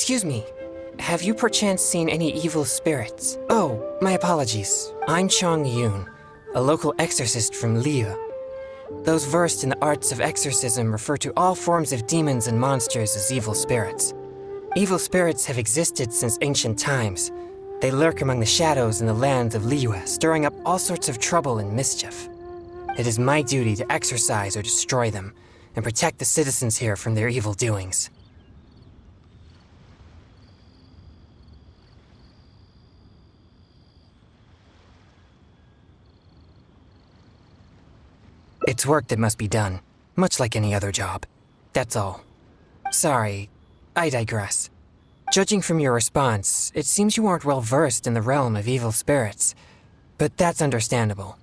Excuse me. Have you perchance seen any evil spirits? Oh, my apologies. I'm Chongyun, a local exorcist from Liu. Those versed in the arts of exorcism refer to all forms of demons and monsters as evil spirits. Evil spirits have existed since ancient times. They lurk among the shadows in the land of Liyue, stirring up all sorts of trouble and mischief. It is my duty to exorcise or destroy them, and protect the citizens here from their evil doings. It's work that must be done, much like any other job. That's all. Sorry, I digress. Judging from your response, it seems you aren't well versed in the realm of evil spirits, but that's understandable.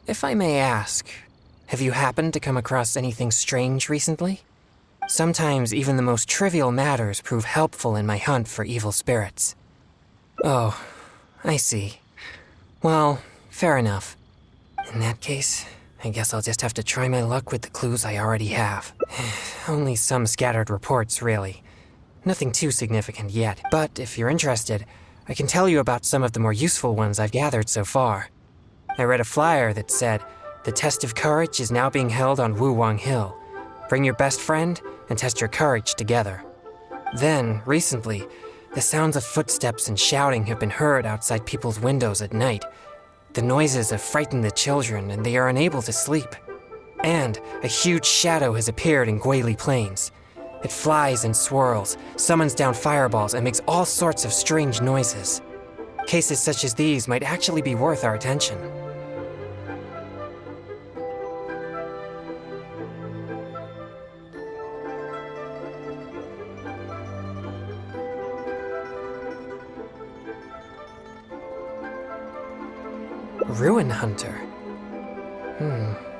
If I may ask, have you happened to come across anything strange recently? Sometimes even the most trivial matters prove helpful in my hunt for evil spirits. Oh, I see. Well, fair enough. In that case, I guess I'll just have to try my luck with the clues I already have. Only some scattered reports, really. Nothing too significant yet, but if you're interested, I can tell you about some of the more useful ones I've gathered so far. I read a flyer that said, "The test of courage is now being held on Wuwang Hill. Bring your best friend and test your courage together." Then, recently, the sounds of footsteps and shouting have been heard outside people's windows at night. The noises have frightened the children, and they are unable to sleep. And a huge shadow has appeared in Guili Plains. It flies and swirls, summons down fireballs, and makes all sorts of strange noises. Cases such as these might actually be worth our attention. Ruin Hunter.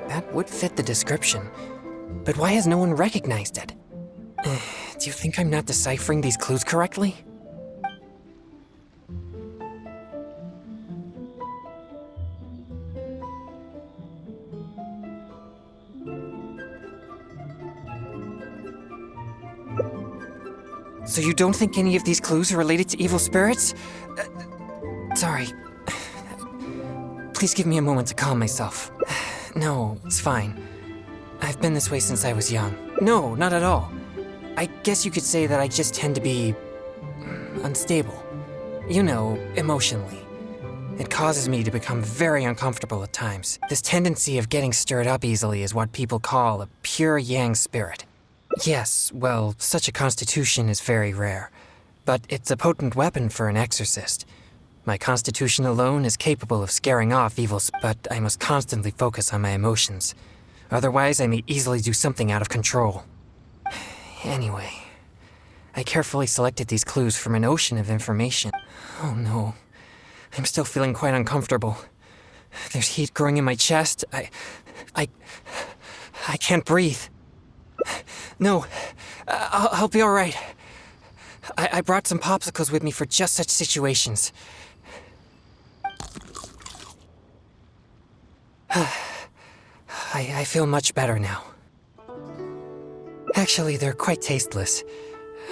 That would fit the description. But why has no one recognized it? Do you think I'm not deciphering these clues correctly? So you don't think any of these clues are related to evil spirits? Sorry. Please give me a moment to calm myself. No, it's fine. I've been this way since I was young. No, not at all. I guess you could say that I just tend to be unstable. You know, emotionally. It causes me to become very uncomfortable at times. This tendency of getting stirred up easily is what people call a pure yang spirit. Yes, well, such a constitution is very rare, but it's a potent weapon for an exorcist. My constitution alone is capable of scaring off evils, but I must constantly focus on my emotions. Otherwise, I may easily do something out of control. Anyway, I carefully selected these clues from an ocean of information. Oh no, I'm still feeling quite uncomfortable. There's heat growing in my chest. I can't breathe. No, I'll be all right. I brought some popsicles with me for just such situations. I feel much better now. Actually, they're quite tasteless.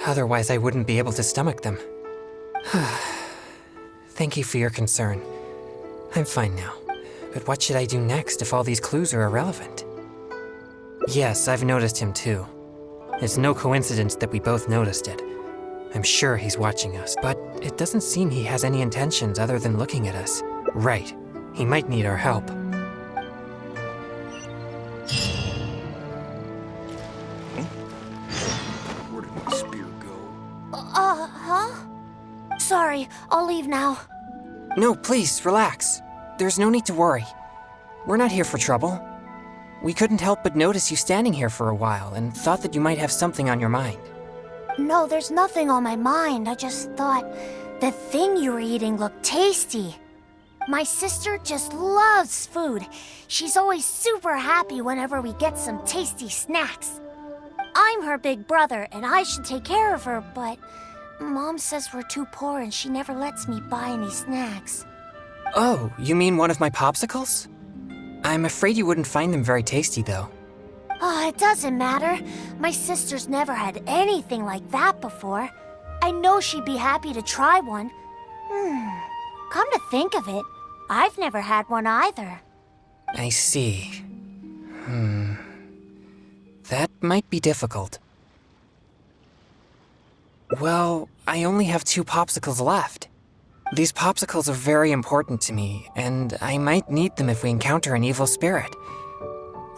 Otherwise, I wouldn't be able to stomach them. Thank you for your concern. I'm fine now. But what should I do next if all these clues are irrelevant? Yes, I've noticed him too. It's no coincidence that we both noticed it. I'm sure he's watching us, but it doesn't seem he has any intentions other than looking at us. Right. He might need our help. Where did my spear go? Sorry, I'll leave now. No, please, relax. There's no need to worry. We're not here for trouble. We couldn't help but notice you standing here for a while and thought that you might have something on your mind. No, there's nothing on my mind. I just thought the thing you were eating looked tasty. My sister just loves food. She's always super happy whenever we get some tasty snacks. I'm her big brother, and I should take care of her, but Mom says we're too poor and she never lets me buy any snacks. Oh, you mean one of my popsicles? I'm afraid you wouldn't find them very tasty, though. Oh, it doesn't matter. My sister's never had anything like that before. I know she'd be happy to try one. Come to think of it, I've never had one either. I see. That might be difficult. Well, I only have 2 popsicles left. These popsicles are very important to me, and I might need them if we encounter an evil spirit.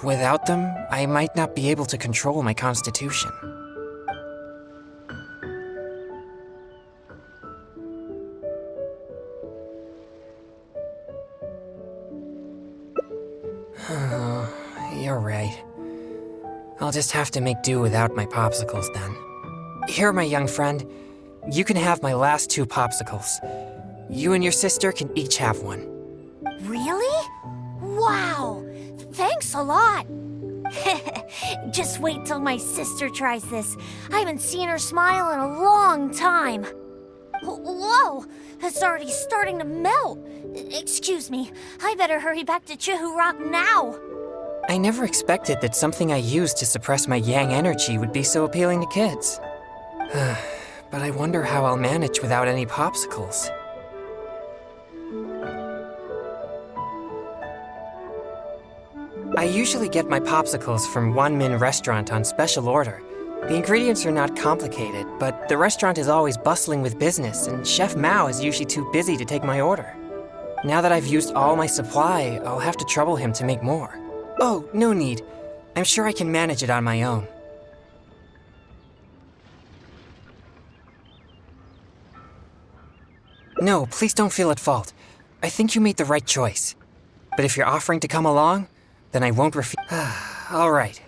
Without them, I might not be able to control my constitution. You're right. I'll just have to make do without my popsicles then. Here, my young friend. You can have my last 2 popsicles. You and your sister can each have one. Really? Wow! Thanks a lot! Just wait till my sister tries this. I haven't seen her smile in a long time. Whoa! It's already starting to melt. Excuse me, I better hurry back to Chihu Rock now. I never expected that something I used to suppress my yang energy would be so appealing to kids. But I wonder how I'll manage without any popsicles. I usually get my popsicles from One Min Restaurant on special order. The ingredients are not complicated, but the restaurant is always bustling with business, and Chef Mao is usually too busy to take my order. Now that I've used all my supply, I'll have to trouble him to make more. Oh, no need. I'm sure I can manage it on my own. No, please don't feel at fault. I think you made the right choice. But if you're offering to come along, then I won't refuse. All right.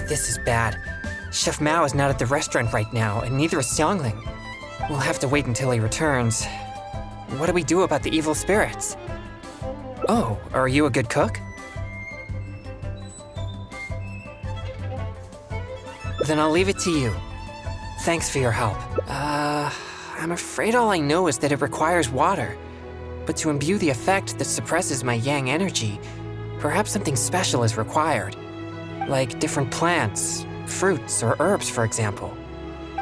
This is bad. Chef Mao is not at the restaurant right now, and neither is Xiangling. We'll have to wait until he returns. What do we do about the evil spirits? Oh, are you a good cook? Then I'll leave it to you. Thanks for your help. I'm afraid all I know is that it requires water. But to imbue the effect that suppresses my yang energy, perhaps something special is required. Like different plants, fruits, or herbs, for example.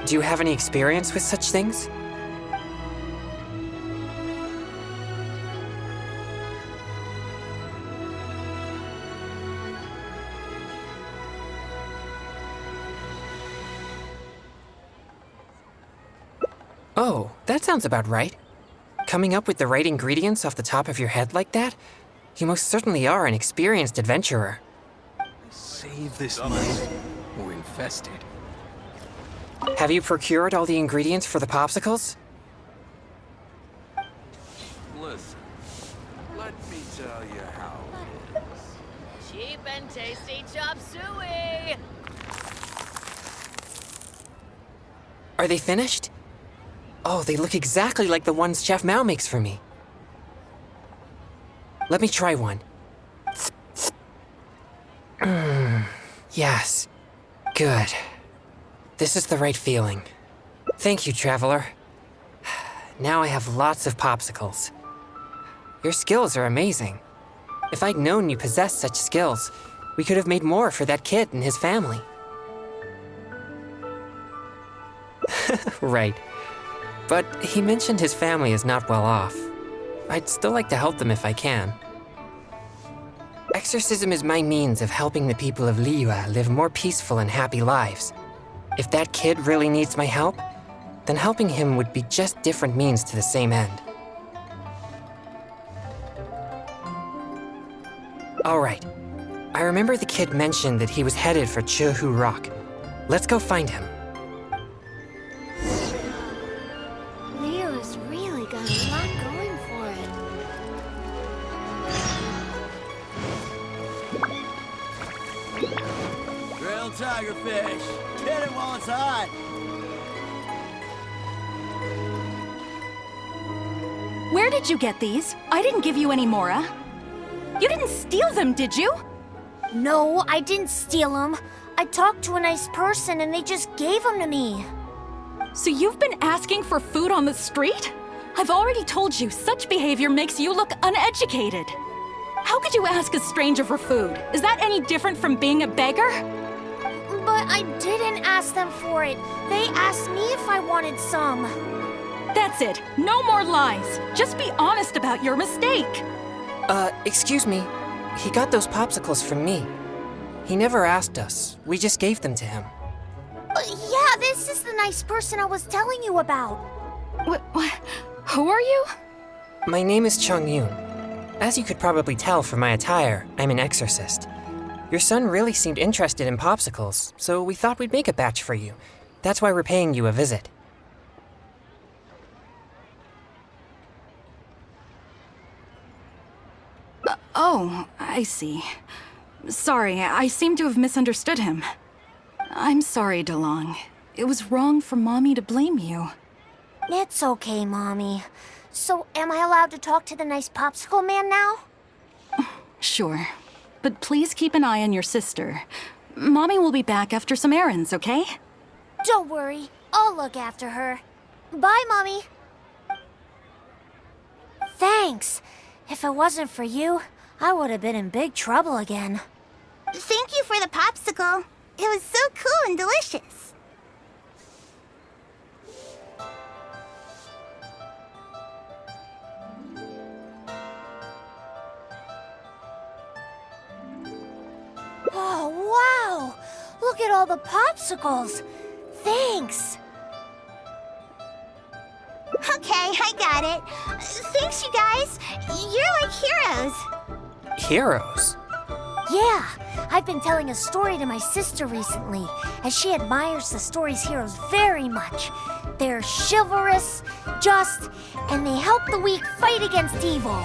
Do you have any experience with such things? Oh, that sounds about right. Coming up with the right ingredients off the top of your head like that? You most certainly are an experienced adventurer. Save this money or invest it. Have you procured all the ingredients for the popsicles? Listen, let me tell you how it is. Cheap and tasty chop suey! Are they finished? Oh, they look exactly like the ones Chef Mao makes for me. Let me try one. Yes. Good. This is the right feeling. Thank you, Traveler. Now I have lots of popsicles. Your skills are amazing. If I'd known you possessed such skills, we could have made more for that kid and his family. Right. But he mentioned his family is not well off. I'd still like to help them if I can. Exorcism is my means of helping the people of Liyue live more peaceful and happy lives. If that kid really needs my help, then helping him would be just different means to the same end. All right. I remember the kid mentioned that he was headed for Chihu Rock. Let's go find him. Leo's really got a lot going for him. Grilled tiger fish. Get it while it's hot. Where did you get these? I didn't give you any, Mora. You didn't steal them, did you? No, I didn't steal them. I talked to a nice person and they just gave them to me. So you've been asking for food on the street? I've already told you, such behavior makes you look uneducated. How could you ask a stranger for food? Is that any different from being a beggar? But I didn't ask them for it. They asked me if I wanted some. That's it. No more lies. Just be honest about your mistake. Excuse me. He got those popsicles from me. He never asked us. We just gave them to him. Yeah, this is the nice person I was telling you about. What? Who are you? My name is Chongyun. As you could probably tell from my attire, I'm an exorcist. Your son really seemed interested in popsicles, so we thought we'd make a batch for you. That's why we're paying you a visit. Oh, I see. Sorry, I seem to have misunderstood him. I'm sorry, DeLong. It was wrong for Mommy to blame you. It's okay, Mommy. So, am I allowed to talk to the nice popsicle man now? Sure. But please keep an eye on your sister. Mommy will be back after some errands, okay? Don't worry. I'll look after her. Bye, Mommy. Thanks. If it wasn't for you, I would have been in big trouble again. Thank you for the popsicle. It was so cool and delicious. Oh, wow! Look at all the popsicles! Thanks! Okay, I got it. Thanks, you guys. You're like heroes. Heroes? Yeah, I've been telling a story to my sister recently, as she admires the story's heroes very much. They're chivalrous, just, and they help the weak fight against evil.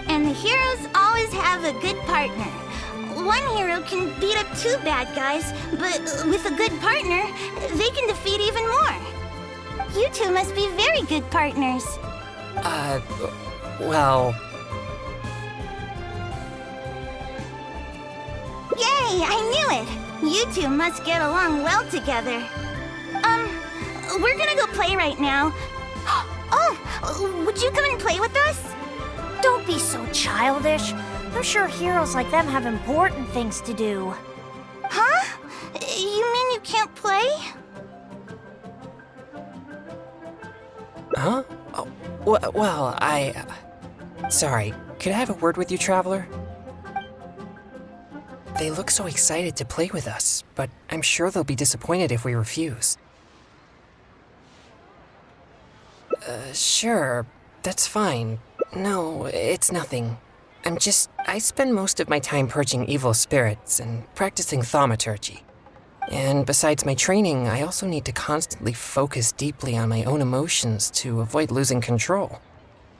And the heroes always have a good partner. One hero can beat up two bad guys, but with a good partner, they can defeat even more. You two must be very good partners. Well... Yay, I knew it! You two must get along well together. We're gonna go play right now. Oh, would you come and play with us? Don't be so childish. I'm sure heroes like them have important things to do. Huh? You mean you can't play? Huh? Oh, well, Sorry, could I have a word with you, Traveler? They look so excited to play with us, but I'm sure they'll be disappointed if we refuse. Sure, that's fine. No, it's nothing. I spend most of my time purging evil spirits and practicing thaumaturgy. And besides my training, I also need to constantly focus deeply on my own emotions to avoid losing control.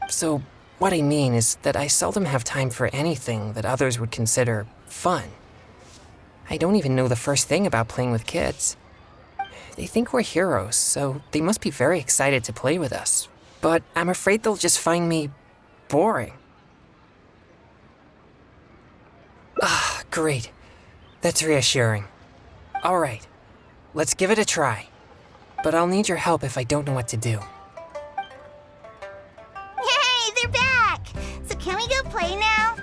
So, what I mean is that I seldom have time for anything that others would consider fun. I don't even know the first thing about playing with kids. They think we're heroes, so they must be very excited to play with us. But I'm afraid they'll just find me boring. Ah, great. That's reassuring. All right, let's give it a try. But I'll need your help if I don't know what to do. Yay, they're back! So can we go play now?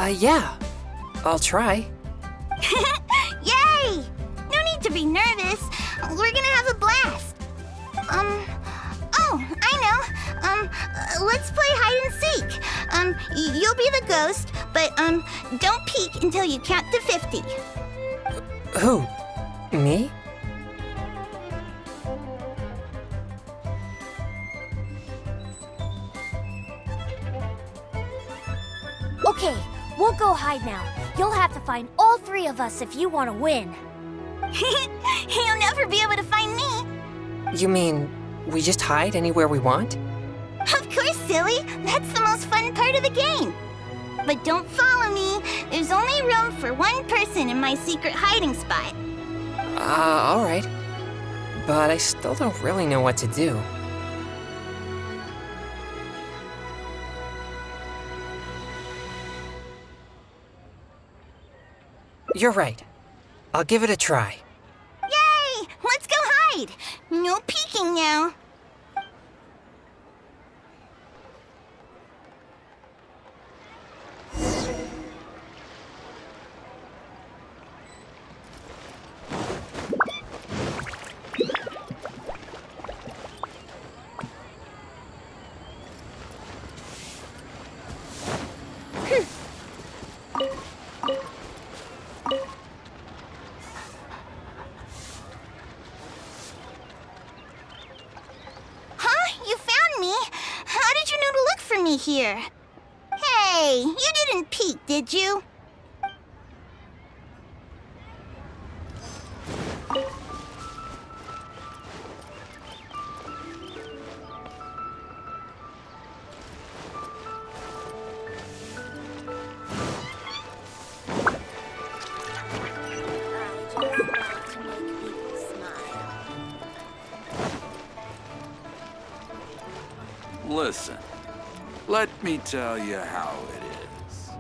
Yeah. I'll try. Yay! No need to be nervous. We're gonna have a blast. Oh, I know. Let's play hide and seek. You'll be the ghost, but, don't peek until you count to 50. Who? Me? Okay, we'll go hide now. You'll have to find all three of us if you want to win. You'll never be able to find me. You mean we just hide anywhere we want? Of course, silly. That's the most fun part of the game. But don't follow me. There's only room for one person in my secret hiding spot. All right. But I still don't really know what to do. You're right. I'll give it a try. Yay! Let's go hide! No peeking now. Here. Hey, you didn't peek, did you? Listen. Let me tell you how it is.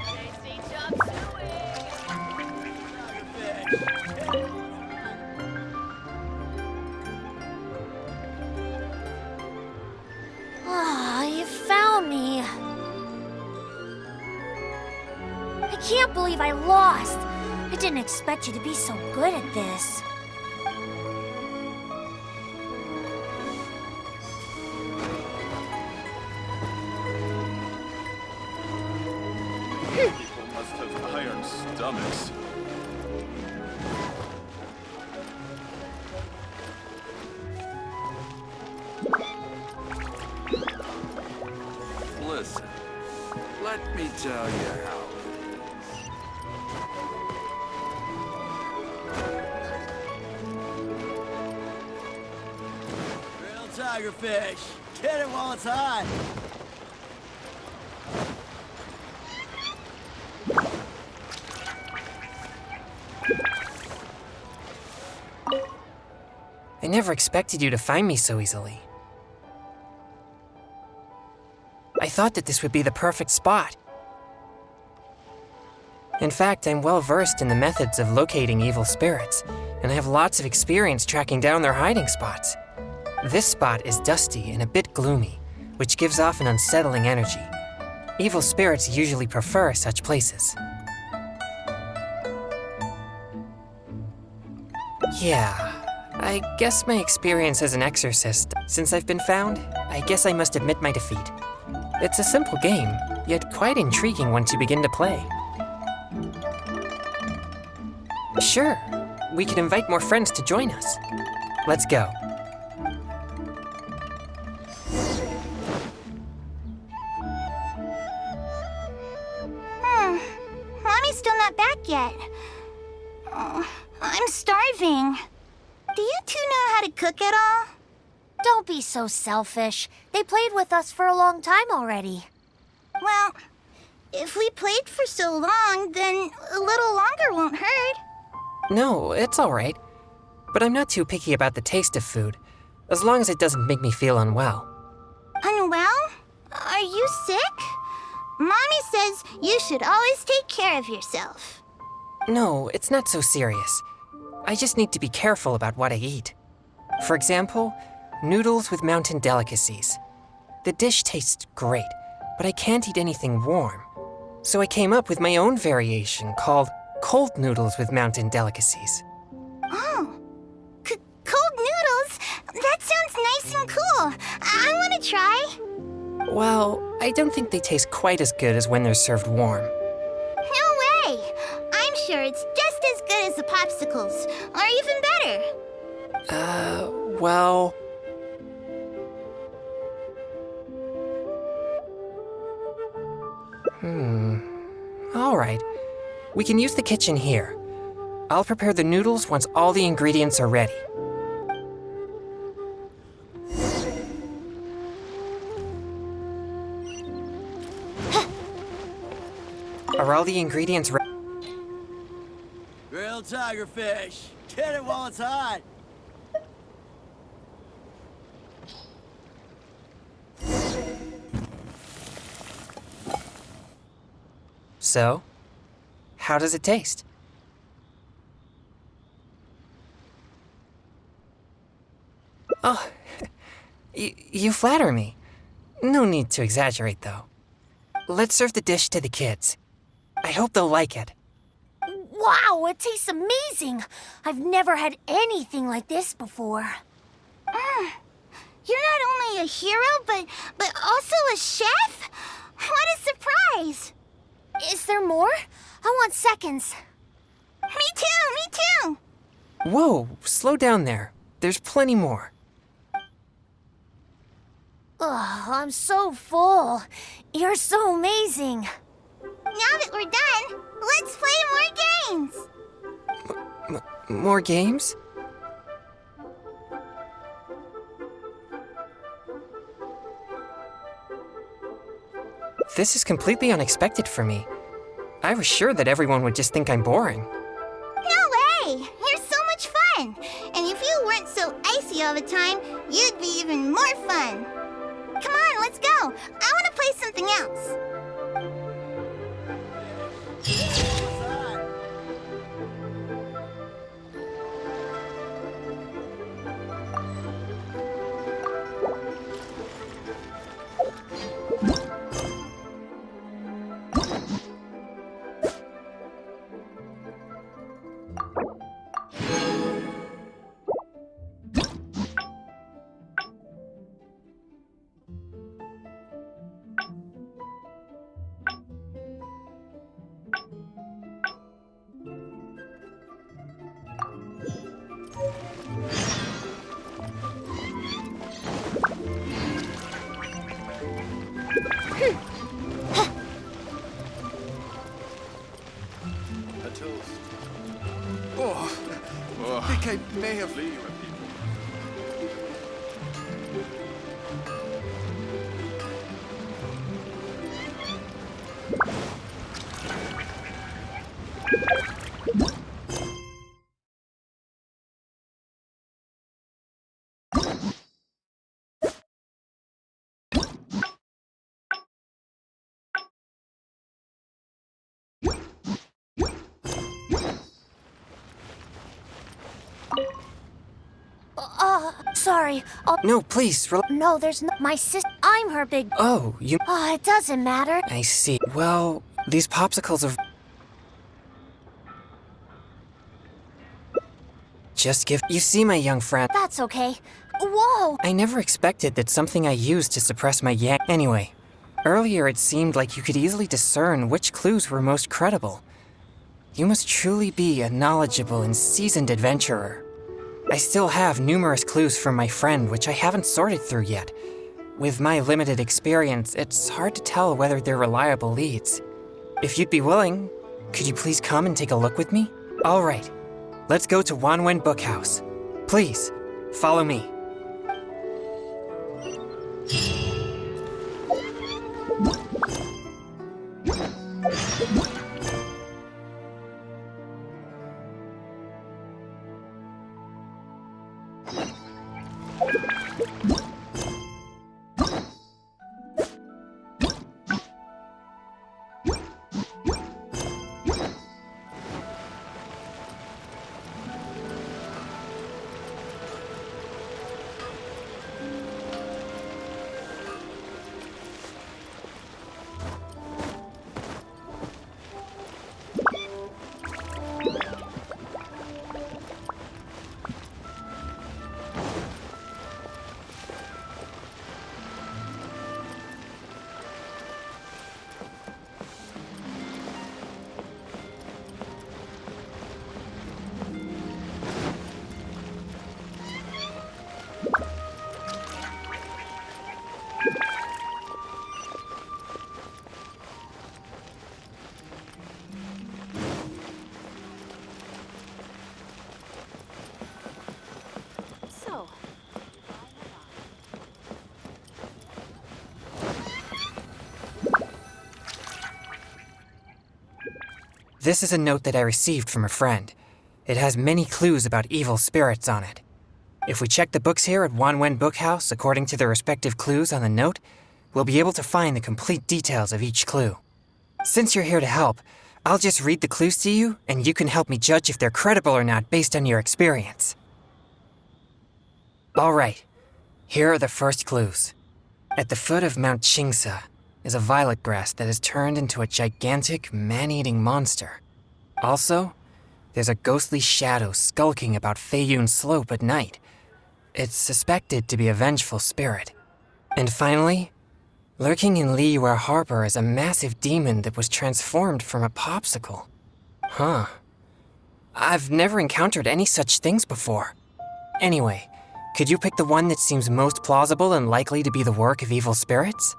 Tasty chop suey! Ah, you found me. I can't believe I lost. I didn't expect you to be so good at this. People must have iron stomachs. Listen. Let me tell you how it is. Real tiger fish. Get it while it's hot. I never expected you to find me so easily. I thought that this would be the perfect spot. In fact, I'm well versed in the methods of locating evil spirits, and I have lots of experience tracking down their hiding spots. This spot is dusty and a bit gloomy, which gives off an unsettling energy. Evil spirits usually prefer such places. Yeah, I guess my experience as an exorcist, since I've been found, I guess I must admit my defeat. It's a simple game, yet quite intriguing once you begin to play. Sure, we could invite more friends to join us. Let's go. Mommy's still not back yet. I'm starving. Do you two know how to cook at all? Don't be so selfish. They played with us for a long time already. Well, if we played for so long, then a little longer won't hurt. No, it's all right. But I'm not too picky about the taste of food, as long as it doesn't make me feel unwell. Unwell? Are you sick? Mommy says you should always take care of yourself. No, it's not so serious. I just need to be careful about what I eat. For example, noodles with mountain delicacies. The dish tastes great, but I can't eat anything warm. So I came up with my own variation called cold noodles with mountain delicacies. Oh, cold noodles? That sounds nice and cool. I want to try. Well, I don't think they taste quite as good as when they're served warm. No way. I'm sure it's just as good as the popsicles, or even better. Well... All right. We can use the kitchen here. I'll prepare the noodles once all the ingredients are ready. Are all the ingredients ready? Real tiger fish. Get it while it's hot. So, how does it taste? Oh, you flatter me. No need to exaggerate, though. Let's serve the dish to the kids. I hope they'll like it. Wow, it tastes amazing! I've never had anything like this before. You're not only a hero, but also a chef? What a surprise! Is there more? I want seconds. Me too! Whoa, slow down there. There's plenty more. Ugh, I'm so full. You're so amazing. Now that we're done, let's play more games! More games? This is completely unexpected for me. I was sure that everyone would just think I'm boring. No way! You're so much fun! And if you weren't so icy all the time, you'd be even more fun! Come on, let's go! I want to play something else! A toast. Oh, I think I may have... Flee, you people. Sorry. No, please, No, there's no... My sister... I'm her big... Oh, you... It doesn't matter. I see. Well, these popsicles are... Just give... You see, my young friend... That's okay. Whoa! I never expected that something I used to suppress my yang... Anyway, earlier it seemed like you could easily discern which clues were most credible. You must truly be a knowledgeable and seasoned adventurer. I still have numerous clues from my friend which I haven't sorted through yet. With my limited experience, it's hard to tell whether they're reliable leads. If you'd be willing, could you please come and take a look with me? All right, let's go to Wanwen Bookhouse. Please, follow me. This is a note that I received from a friend. It has many clues about evil spirits on it. If we check the books here at Wanwen Bookhouse according to the respective clues on the note, we'll be able to find the complete details of each clue. Since you're here to help, I'll just read the clues to you, and you can help me judge if they're credible or not based on your experience. Alright, here are the first clues. At the foot of Mount Chingsa is a violet grass that has turned into a gigantic, man-eating monster. Also, there's a ghostly shadow skulking about Feiyun Slope at night. It's suspected to be a vengeful spirit. And finally, lurking in Liyue Harbor is a massive demon that was transformed from a popsicle. Huh. I've never encountered any such things before. Anyway, could you pick the one that seems most plausible and likely to be the work of evil spirits?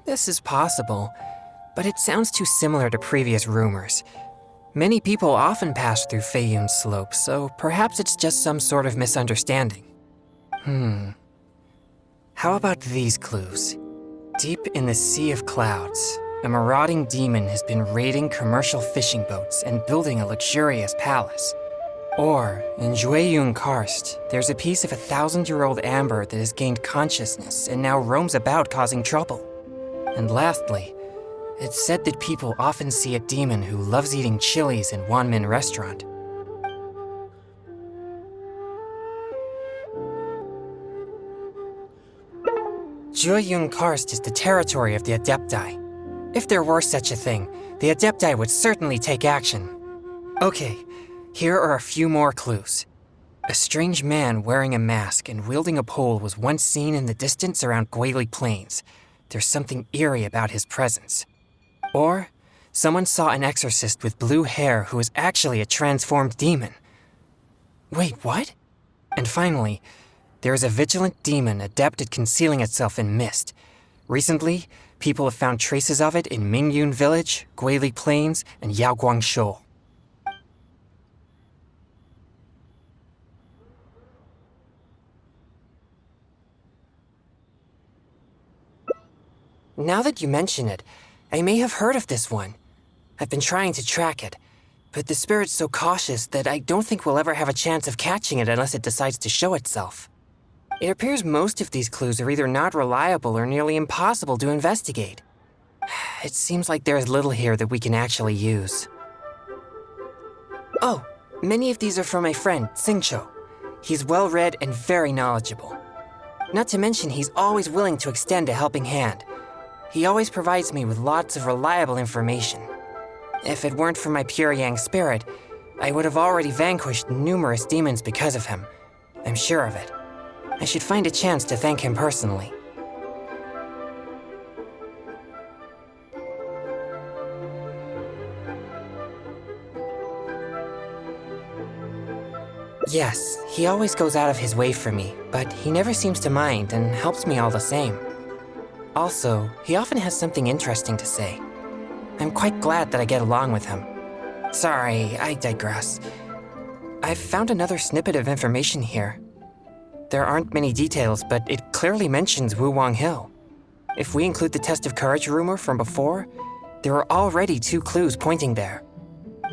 This is possible, but it sounds too similar to previous rumors. Many people often pass through Feiyun Slope, so perhaps it's just some sort of misunderstanding. How about these clues? Deep in the Sea of Clouds, a marauding demon has been raiding commercial fishing boats and building a luxurious palace. Or, in Jueyun Karst, there's a piece of 1,000-year-old amber that has gained consciousness and now roams about causing trouble. And lastly, it's said that people often see a demon who loves eating chilies in Wanmin Restaurant. Jueyun Karst is the territory of the Adepti. If there were such a thing, the Adepti would certainly take action. Okay, here are a few more clues. A strange man wearing a mask and wielding a pole was once seen in the distance around Guili Plains. There's something eerie about his presence. Or, someone saw an exorcist with blue hair who was actually a transformed demon. Wait, what? And finally, there is a vigilant demon adept at concealing itself in mist. Recently, people have found traces of it in Mingyun Village, Guili Plains, and Yaoguang Shoal. Now that you mention it, I may have heard of this one. I've been trying to track it, but the spirit's so cautious that I don't think we'll ever have a chance of catching it unless it decides to show itself. It appears most of these clues are either not reliable or nearly impossible to investigate. It seems like there is little here that we can actually use. Oh, many of these are from my friend, Xingqiu. He's well-read and very knowledgeable. Not to mention he's always willing to extend a helping hand. He always provides me with lots of reliable information. If it weren't for my pure yang spirit, I would have already vanquished numerous demons because of him. I'm sure of it. I should find a chance to thank him personally. Yes, he always goes out of his way for me, but he never seems to mind and helps me all the same. Also, he often has something interesting to say. I'm quite glad that I get along with him. Sorry, I digress. I've found another snippet of information here. There aren't many details, but it clearly mentions Wuwang Hill. If we include the test of courage rumor from before, there are already 2 clues pointing there.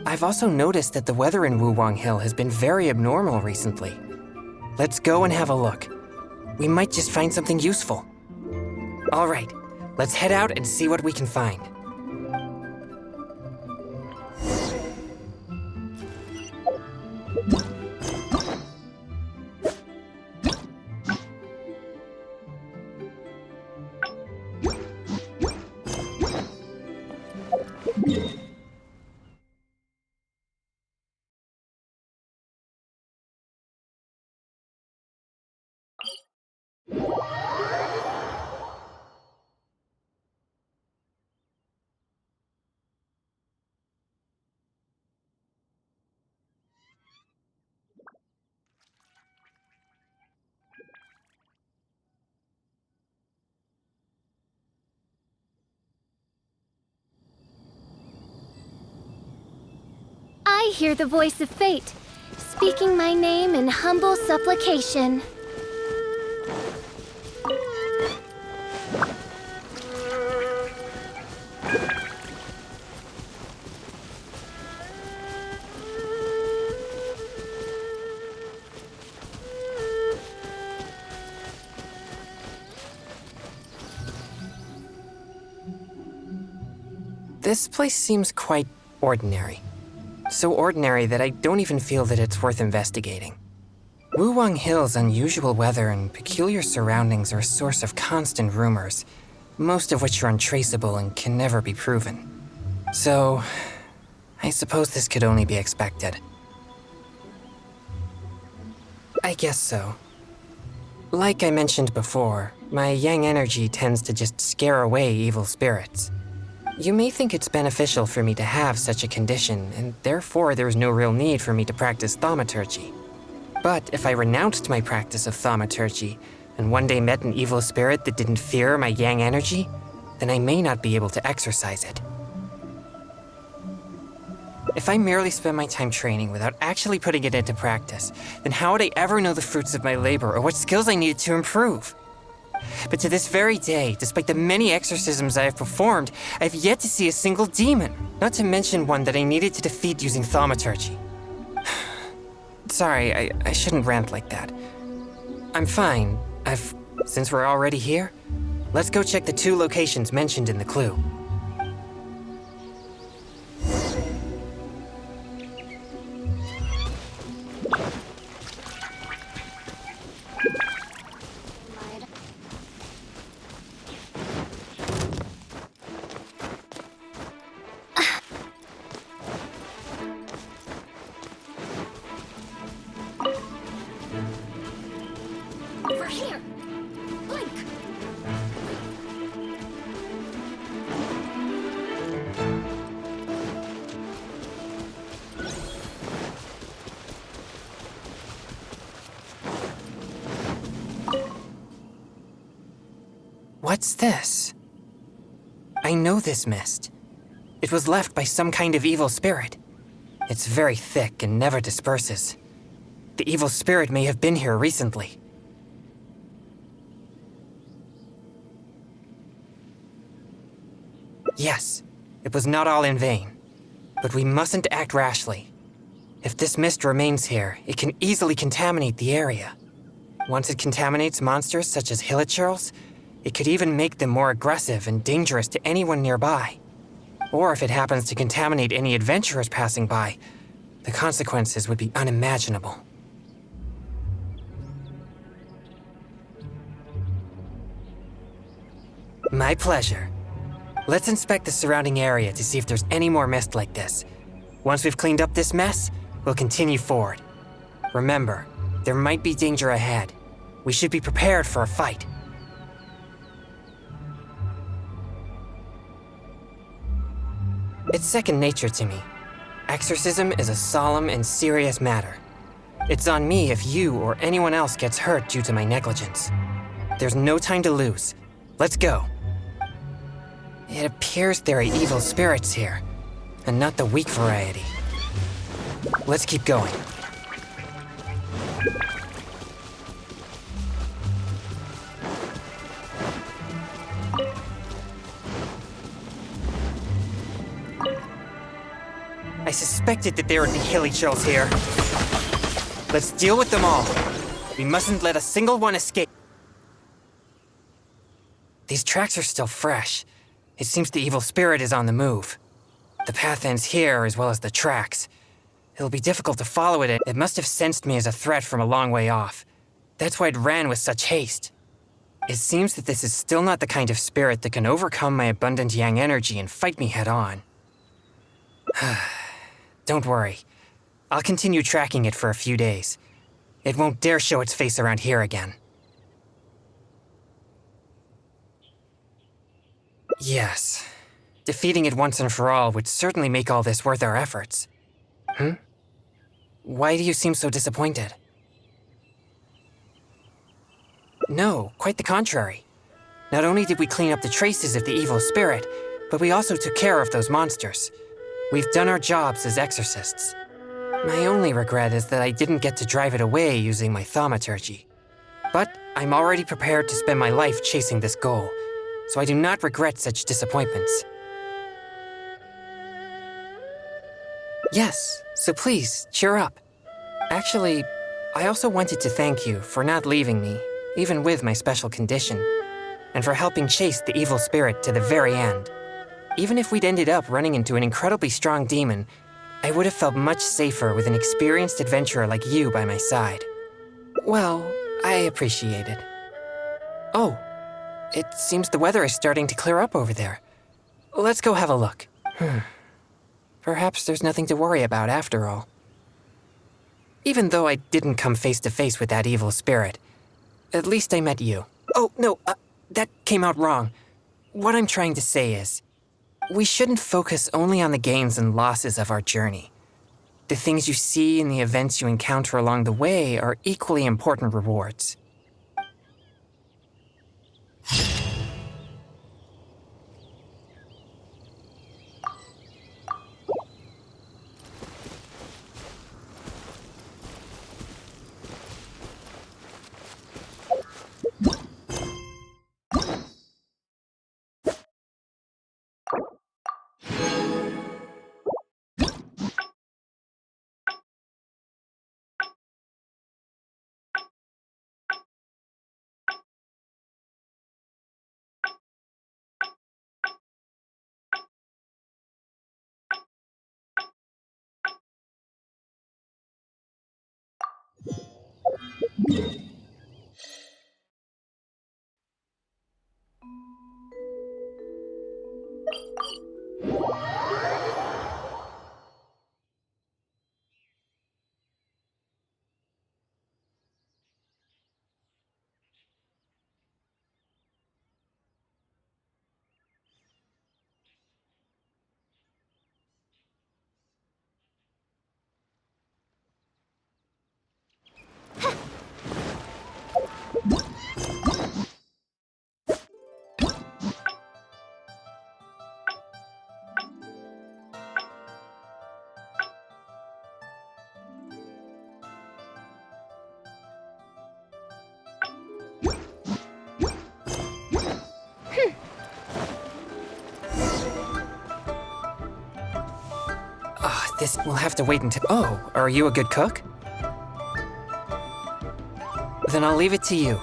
I've also noticed that the weather in Wuwang Hill has been very abnormal recently. Let's go and have a look. We might just find something useful. All right, let's head out and see what we can find. I hear the voice of fate, speaking my name in humble supplication. This place seems quite ordinary. So ordinary that I don't even feel that it's worth investigating. Wuwang Hill's unusual weather and peculiar surroundings are a source of constant rumors, most of which are untraceable and can never be proven. So, I suppose this could only be expected. I guess so. Like I mentioned before, my yang energy tends to just scare away evil spirits. You may think it's beneficial for me to have such a condition, and therefore there's no real need for me to practice thaumaturgy. But if I renounced my practice of thaumaturgy, and one day met an evil spirit that didn't fear my yang energy, then I may not be able to exercise it. If I merely spend my time training without actually putting it into practice, then how would I ever know the fruits of my labor or what skills I needed to improve? But to this very day, despite the many exorcisms I have performed, I have yet to see a single demon, not to mention one that I needed to defeat using thaumaturgy. Sorry, I shouldn't rant like that. I'm fine. Since we're already here, let's go check the 2 locations mentioned in the clue. Over here! Blink! What's this? I know this mist. It was left by some kind of evil spirit. It's very thick and never disperses. The evil spirit may have been here recently. Yes, it was not all in vain. But we mustn't act rashly. If this mist remains here, it can easily contaminate the area. Once it contaminates monsters such as hilichurls, it could even make them more aggressive and dangerous to anyone nearby. Or if it happens to contaminate any adventurers passing by, the consequences would be unimaginable. My pleasure. Let's inspect the surrounding area to see if there's any more mist like this. Once we've cleaned up this mess, we'll continue forward. Remember, there might be danger ahead. We should be prepared for a fight. It's second nature to me. Exorcism is a solemn and serious matter. It's on me if you or anyone else gets hurt due to my negligence. There's no time to lose. Let's go. It appears there are evil spirits here, and not the weak variety. Let's keep going. I suspected that there would be hilichurls here. Let's deal with them all. We mustn't let a single one escape. These tracks are still fresh. It seems the evil spirit is on the move. The path ends here as well as the tracks. It'll be difficult to follow it. It must have sensed me as a threat from a long way off. That's why it ran with such haste. It seems that this is still not the kind of spirit that can overcome my abundant yang energy and fight me head on. Don't worry. I'll continue tracking it for a few days. It won't dare show its face around here again. Yes. Defeating it once and for all would certainly make all this worth our efforts. Why do you seem so disappointed? No, quite the contrary. Not only did we clean up the traces of the evil spirit, but we also took care of those monsters. We've done our jobs as exorcists. My only regret is that I didn't get to drive it away using my thaumaturgy. But I'm already prepared to spend my life chasing this goal, so I do not regret such disappointments. Yes, so please, cheer up. Actually, I also wanted to thank you for not leaving me, even with my special condition, and for helping chase the evil spirit to the very end. Even if we'd ended up running into an incredibly strong demon, I would have felt much safer with an experienced adventurer like you by my side. Well, I appreciate it. Oh, it seems the weather is starting to clear up over there. Let's go have a look. Perhaps there's nothing to worry about after all. Even though I didn't come face to face with that evil spirit, at least I met you. Oh, no, that came out wrong. What I'm trying to say is, we shouldn't focus only on the gains and losses of our journey. The things you see and the events you encounter along the way are equally important rewards. This will have to wait until... Oh, are you a good cook? Then I'll leave it to you.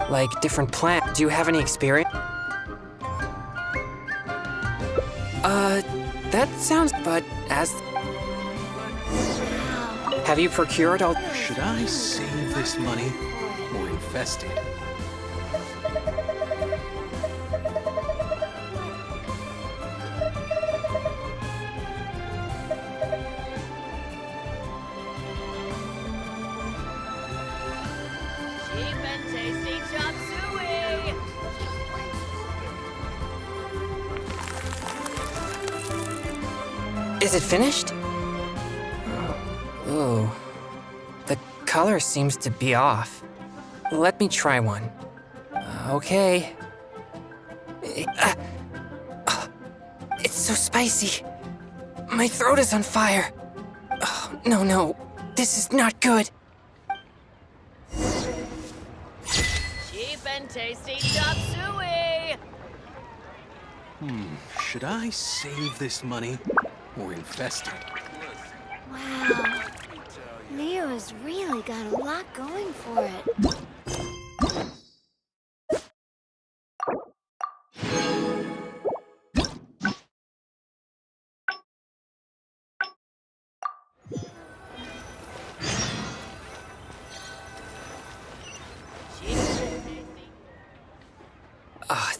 Like different plants. Do you have any experience? That sounds... But as... Have you procured all... Should I save this money or invest it? Cheap and tasty chop suey. Is it finished? Ooh. The color seems to be off. Let me try one. Okay. It's so spicy. My throat is on fire. Oh, no. This is not good. Cheap and tasty chop suey. Should I save this money or invest it? Wow. Nero's really got a lot going for it.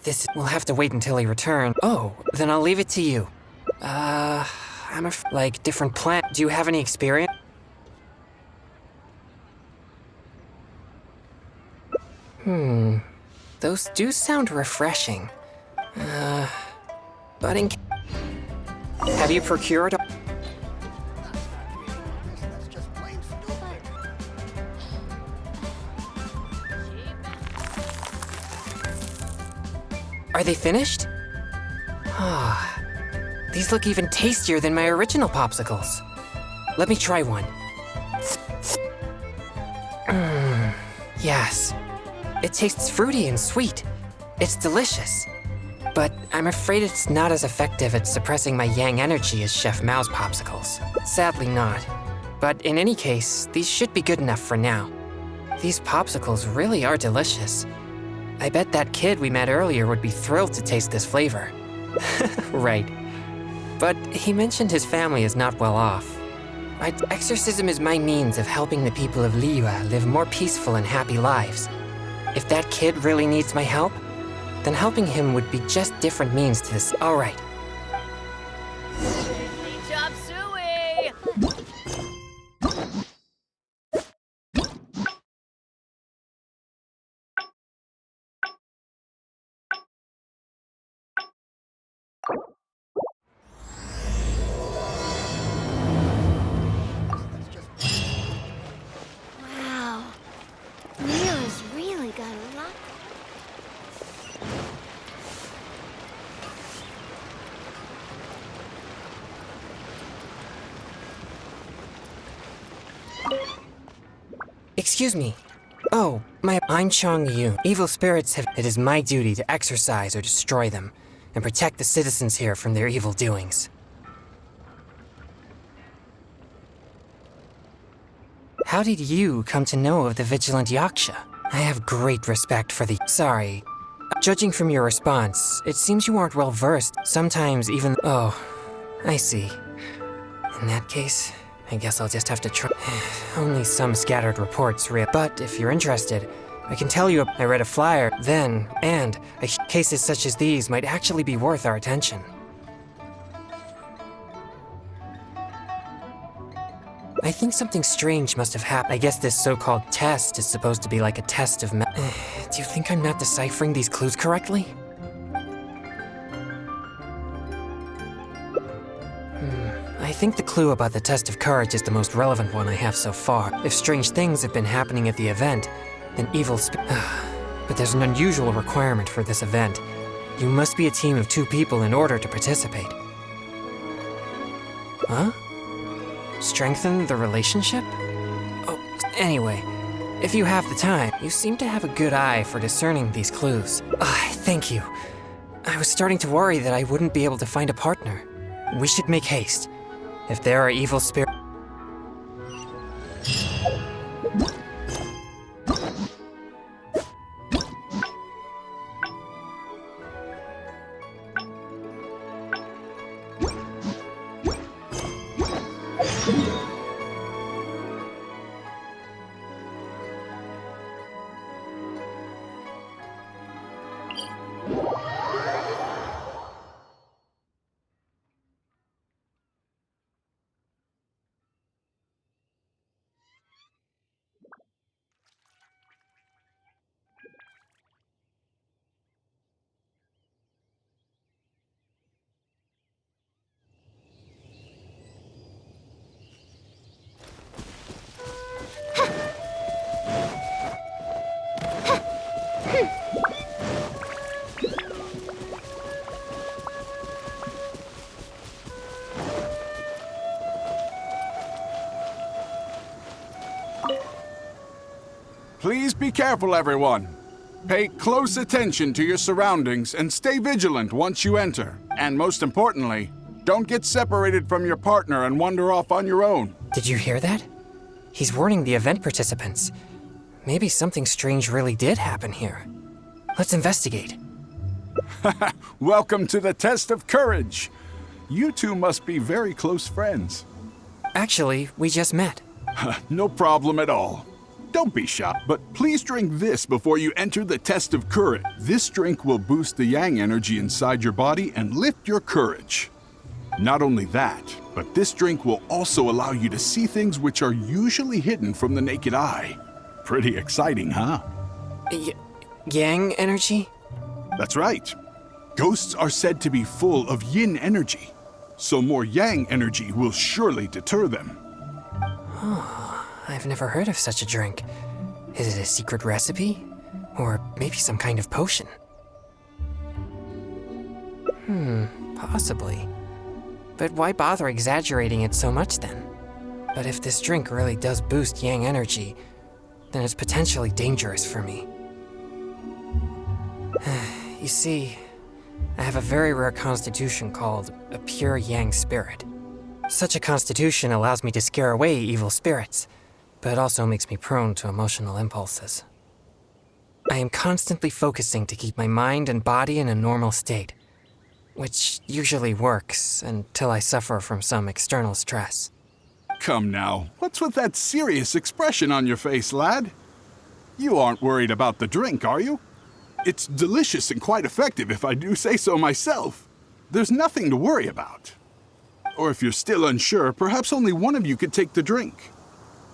This will have to wait until he returns. Oh, then I'll leave it to you. Like different plant. Do you have any experience? Those do sound refreshing. But have you procured... Are they finished? These look even tastier than my original popsicles. Let me try one. Yes. It tastes fruity and sweet. It's delicious. But I'm afraid it's not as effective at suppressing my yang energy as Chef Mao's popsicles. Sadly not. But in any case, these should be good enough for now. These popsicles really are delicious. I bet that kid we met earlier would be thrilled to taste this flavor. Right. But he mentioned his family is not well off. Exorcism is my means of helping the people of Liyue live more peaceful and happy lives. If that kid really needs my help, then helping him would be just different means to this. All right. Tasty chop suey! Wow. Nero's really got a lot. Excuse me. Oh, I'm Chongyun. Evil spirits have. It is my duty to exorcise or destroy them, and protect the citizens here from their evil doings. How did you come to know of the Vigilant Yaksha? I have great respect for the. Sorry. Judging from your response, it seems you aren't well versed. Sometimes even. Oh, I see. In that case, I guess I'll just have to try. Only some scattered reports but if you're interested, I can tell you I read a flyer then, and cases such as these might actually be worth our attention. I think something strange must have happened. I guess this so-called test is supposed to be like a test of Do you think I'm not deciphering these clues correctly? I think the clue about the test of courage is the most relevant one I have so far. If strange things have been happening at the event, then but there's an unusual requirement for this event. You must be a team of 2 people in order to participate. Huh? Strengthen the relationship? Oh, anyway, if you have the time, you seem to have a good eye for discerning these clues. Thank you. I was starting to worry that I wouldn't be able to find a partner. We should make haste. If there are evil spirits... Please be careful, everyone. Pay close attention to your surroundings and stay vigilant once you enter. And most importantly, don't get separated from your partner and wander off on your own. Did you hear that? He's warning the event participants. Maybe something strange really did happen here. Let's investigate. Welcome to the test of courage. You two must be very close friends. Actually, we just met. No problem at all. Don't be shy, but please drink this before you enter the test of courage. This drink will boost the yang energy inside your body and lift your courage. Not only that, but this drink will also allow you to see things which are usually hidden from the naked eye. Pretty exciting, huh? Yang energy? That's right. Ghosts are said to be full of yin energy, so more yang energy will surely deter them. I've never heard of such a drink. Is it a secret recipe? Or maybe some kind of potion? Possibly. But why bother exaggerating it so much then? But if this drink really does boost yang energy, then it's potentially dangerous for me. You see, I have a very rare constitution called a pure yang spirit. Such a constitution allows me to scare away evil spirits, but it also makes me prone to emotional impulses. I am constantly focusing to keep my mind and body in a normal state, which usually works until I suffer from some external stress. Come now, what's with that serious expression on your face, lad? You aren't worried about the drink, are you? It's delicious and quite effective, if I do say so myself. There's nothing to worry about. Or if you're still unsure, perhaps only one of you could take the drink.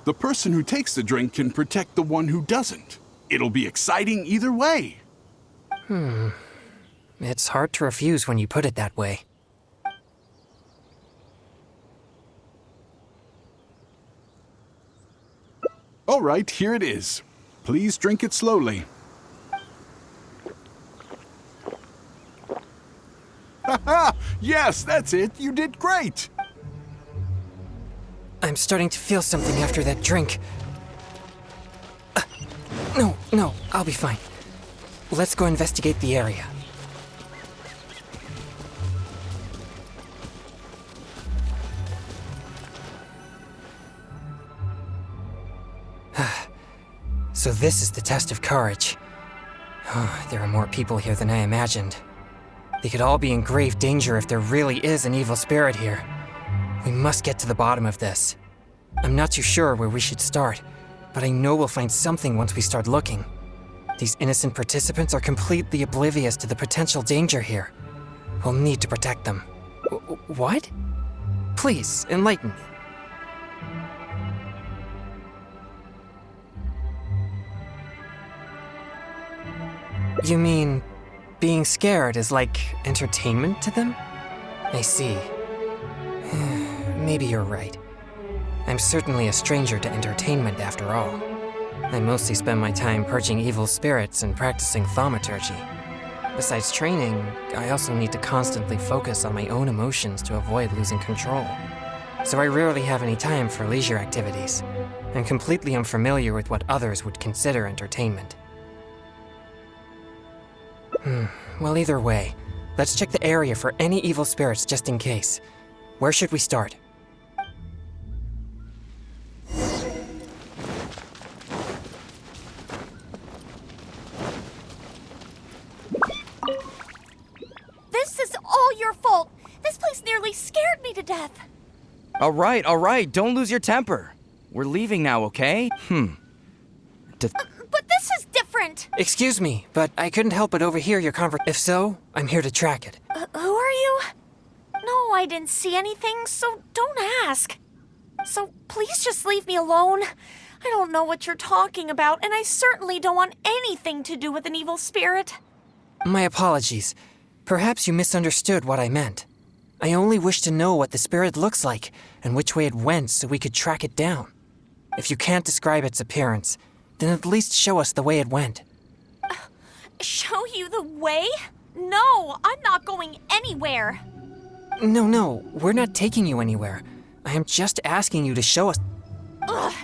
The person who takes the drink can protect the one who doesn't. It'll be exciting either way. It's hard to refuse when you put it that way. All right, here it is. Please drink it slowly. Ha! Yes, that's it. You did great. I'm starting to feel something after that drink. No, I'll be fine. Let's go investigate the area. So this is the test of courage. There are more people here than I imagined. They could all be in grave danger if there really is an evil spirit here. We must get to the bottom of this. I'm not too sure where we should start, but I know we'll find something once we start looking. These innocent participants are completely oblivious to the potential danger here. We'll need to protect them. What? Please, enlighten me. You mean, being scared is like entertainment to them? I see. Maybe you're right. I'm certainly a stranger to entertainment after all. I mostly spend my time purging evil spirits and practicing thaumaturgy. Besides training, I also need to constantly focus on my own emotions to avoid losing control. So I rarely have any time for leisure activities. I'm completely unfamiliar with what others would consider entertainment. Well, either way, let's check the area for any evil spirits just in case. Where should we start? This is all your fault. This place nearly scared me to death. All right, don't lose your temper. We're leaving now, okay? But this is different. Excuse me, but I couldn't help but overhear your conversation. If so, I'm here to track it. Who are you? No, I didn't see anything, so don't ask. So please just leave me alone. I don't know what you're talking about, and I certainly don't want anything to do with an evil spirit. My apologies. Perhaps you misunderstood what I meant. I only wish to know what the spirit looks like and which way it went so we could track it down. If you can't describe its appearance, then at least show us the way it went. Show you the way? No, I'm not going anywhere. No, we're not taking you anywhere. I am just asking you to show us.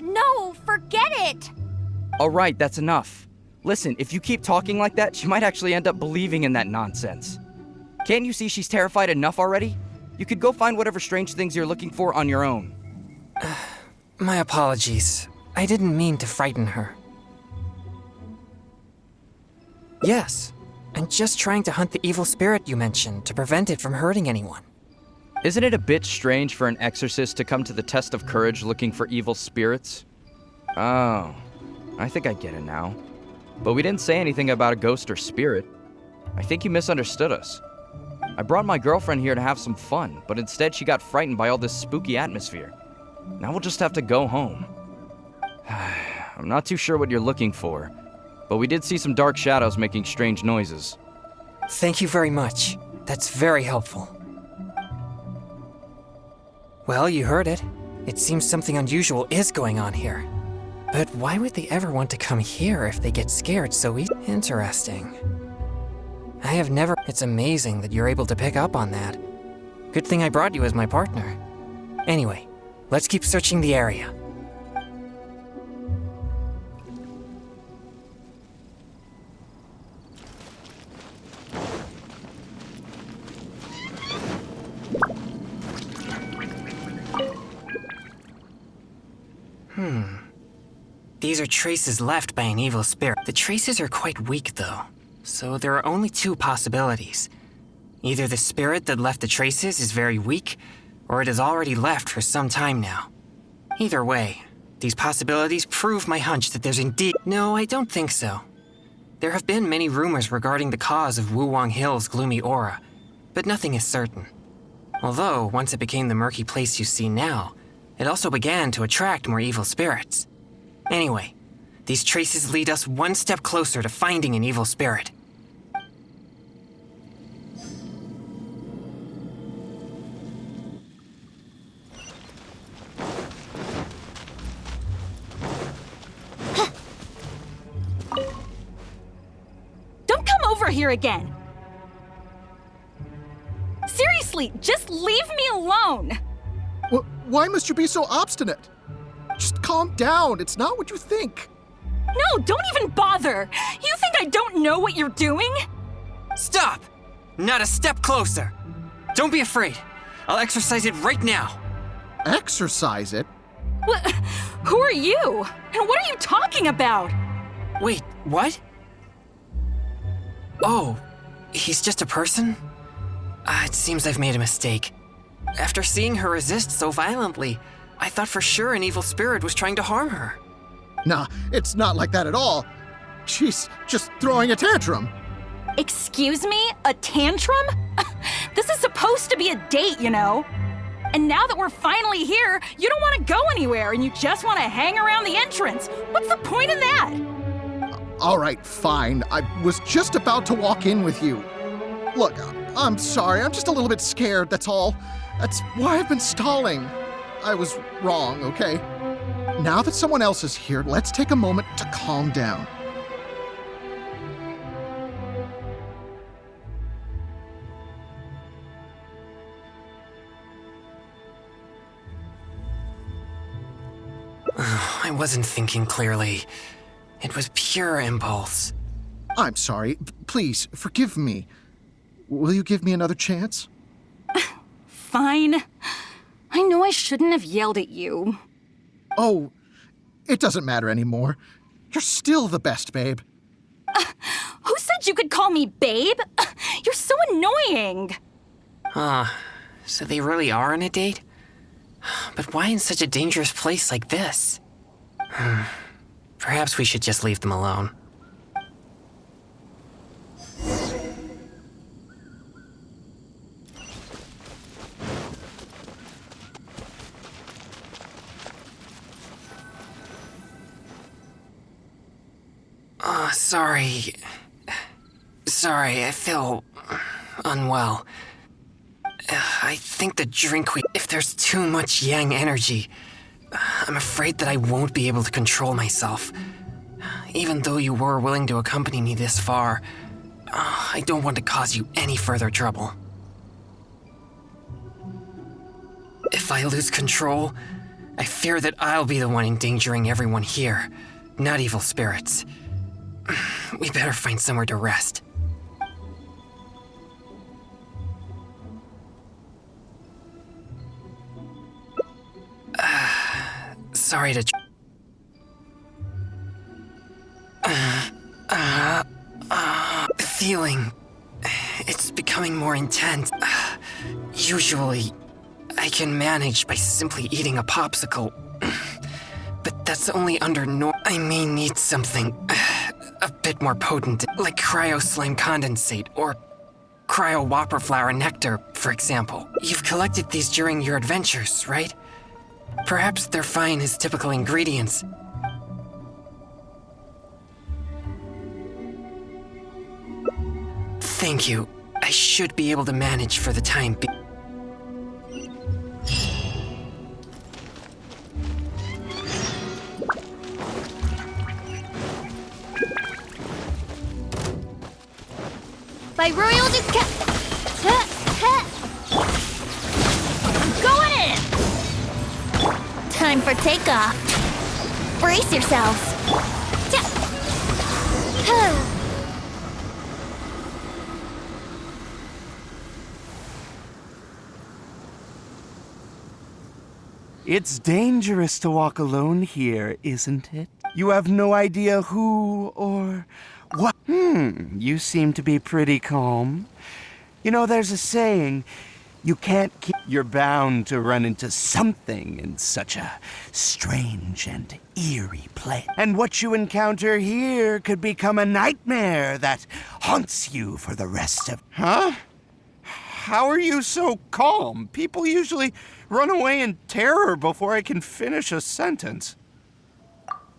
No, forget it. All right, that's enough. Listen, if you keep talking like that, she might actually end up believing in that nonsense. Can't you see she's terrified enough already? You could go find whatever strange things you're looking for on your own. My apologies. I didn't mean to frighten her. Yes, I'm just trying to hunt the evil spirit you mentioned to prevent it from hurting anyone. Isn't it a bit strange for an exorcist to come to the test of courage looking for evil spirits? Oh, I think I get it now. But we didn't say anything about a ghost or spirit. I think you misunderstood us. I brought my girlfriend here to have some fun, but instead she got frightened by all this spooky atmosphere. Now we'll just have to go home. I'm not too sure what you're looking for, but we did see some dark shadows making strange noises. Thank you very much. That's very helpful. Well, you heard it. It seems something unusual is going on here. But why would they ever want to come here if they get scared so easily? Interesting. I have never... It's amazing that you're able to pick up on that. Good thing I brought you as my partner. Anyway, let's keep searching the area. These are traces left by an evil spirit. The traces are quite weak, though, so there are only two possibilities. Either the spirit that left the traces is very weak, or it has already left for some time now. Either way, these possibilities prove my hunch that there's indeed— No, I don't think so. There have been many rumors regarding the cause of Wuwang Hill's gloomy aura, but nothing is certain. Although, once it became the murky place you see now, it also began to attract more evil spirits. Anyway, these traces lead us one step closer to finding an evil spirit. Don't come over here again! Seriously, just leave me alone! Why must you be so obstinate? Just calm down, it's not what you think. No, don't even bother! You think I don't know what you're doing? Stop! Not a step closer! Don't be afraid. I'll exercise it right now. Exercise it? What? Who are you? And what are you talking about? Wait, what? Oh, he's just a person? It seems I've made a mistake. After seeing her resist so violently, I thought for sure an evil spirit was trying to harm her. Nah, it's not like that at all. She's just throwing a tantrum. Excuse me? A tantrum? This is supposed to be a date, you know? And now that we're finally here, you don't want to go anywhere and you just want to hang around the entrance. What's the point of that? All right, fine. I was just about to walk in with you. Look, I'm sorry. I'm just a little bit scared, that's all. That's why I've been stalling. I was wrong, okay? Now that someone else is here, let's take a moment to calm down. I wasn't thinking clearly. It was pure impulse. I'm sorry. Please, forgive me. Will you give me another chance? Fine. I know I shouldn't have yelled at you. Oh, it doesn't matter anymore. You're still the best, babe. Who said you could call me babe? You're so annoying. So they really are on a date? But why in such a dangerous place like this? Perhaps we should just leave them alone. Sorry, I feel unwell. I think the drink if there's too much yang energy, I'm afraid that I won't be able to control myself. Even though you were willing to accompany me this far, I don't want to cause you any further trouble. If I lose control, I fear that I'll be the one endangering everyone here, not evil spirits. We better find somewhere to rest. Sorry to... The feeling... It's becoming more intense. Usually, I can manage by simply eating a popsicle. But that's only under I may need something a bit more potent, like cryo slime condensate or cryo whopper flower nectar, for example. You've collected these during your adventures, right? Perhaps they're fine as typical ingredients. Thank you. I should be able to manage for the time being. By royal Going in! Time for takeoff. Brace yourselves. It's dangerous to walk alone here, isn't it? You have no idea who or what? You seem to be pretty calm. You know, there's a saying, you can't keep... You're bound to run into something in such a strange and eerie place. And what you encounter here could become a nightmare that haunts you for the rest of... Huh? How are you so calm? People usually run away in terror before I can finish a sentence.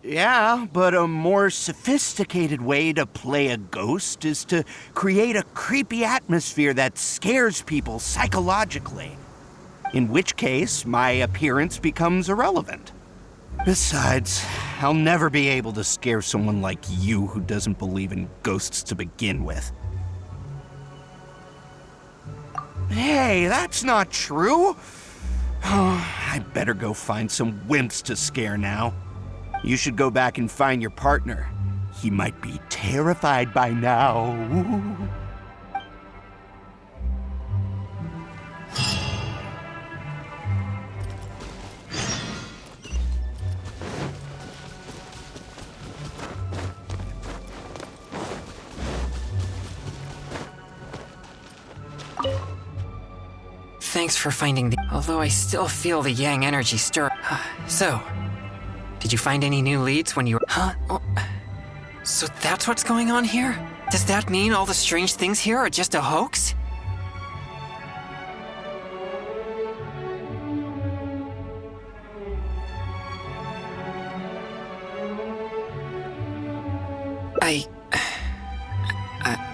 Yeah, but a more sophisticated way to play a ghost is to create a creepy atmosphere that scares people psychologically. In which case, my appearance becomes irrelevant. Besides, I'll never be able to scare someone like you who doesn't believe in ghosts to begin with. Hey, that's not true. Oh, I better go find some wimps to scare now. You should go back and find your partner. He might be terrified by now. Thanks for finding the... Although I still feel the yang energy stir. So, did you find any new leads when you... Huh? Oh. So that's what's going on here? Does that mean all the strange things here are just a hoax?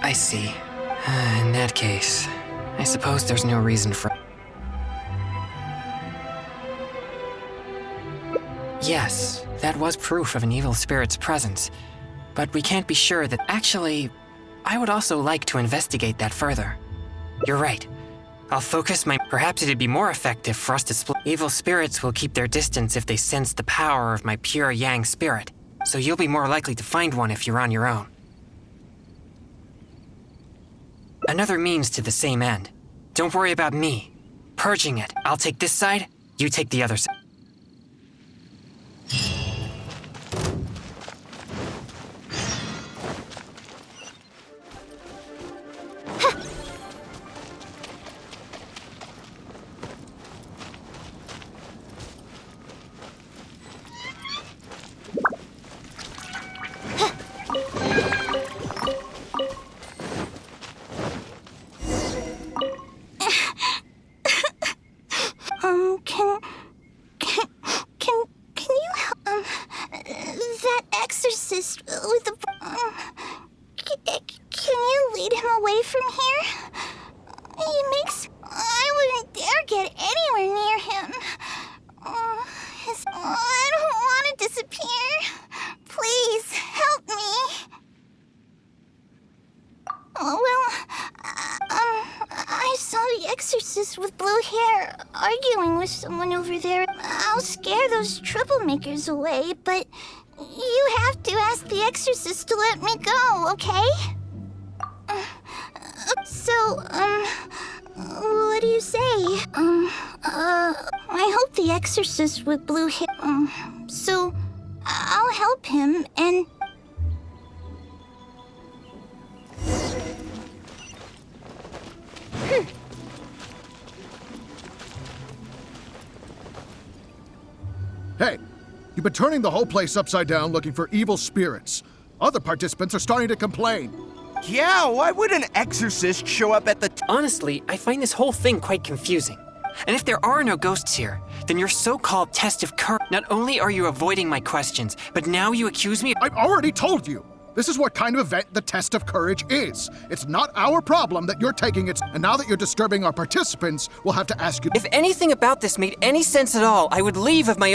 I see. In that case, I suppose there's no reason for... Yes, that was proof of an evil spirit's presence. But we can't be sure that... Actually, I would also like to investigate that further. You're right. I'll focus my... Perhaps it'd be more effective for us to split... Evil spirits will keep their distance if they sense the power of my pure yang spirit. So you'll be more likely to find one if you're on your own. Another means to the same end. Don't worry about me. Purging it. I'll take this side, you take the other side. That exorcist with the... can you lead him away from here? He makes... I wouldn't dare get anywhere near him. I don't want to disappear. Please, help me. I saw the exorcist with blue hair arguing with someone over there. I'll scare those troublemakers away, but you have to ask the exorcist to let me go, okay? What do you say? I hope the exorcist with blue hair... so I'll help him and... Hey, you've been turning the whole place upside down looking for evil spirits. Other participants are starting to complain. Yeah, why would an exorcist show up at the... Honestly, I find this whole thing quite confusing. And if there are no ghosts here, then your so-called test of courage... Not only are you avoiding my questions, but now you accuse me... I've already told you! This is what kind of event the test of courage is. It's not our problem that you're taking it, and now that you're disturbing our participants, we'll have to ask you... If anything about this made any sense at all, I would leave of my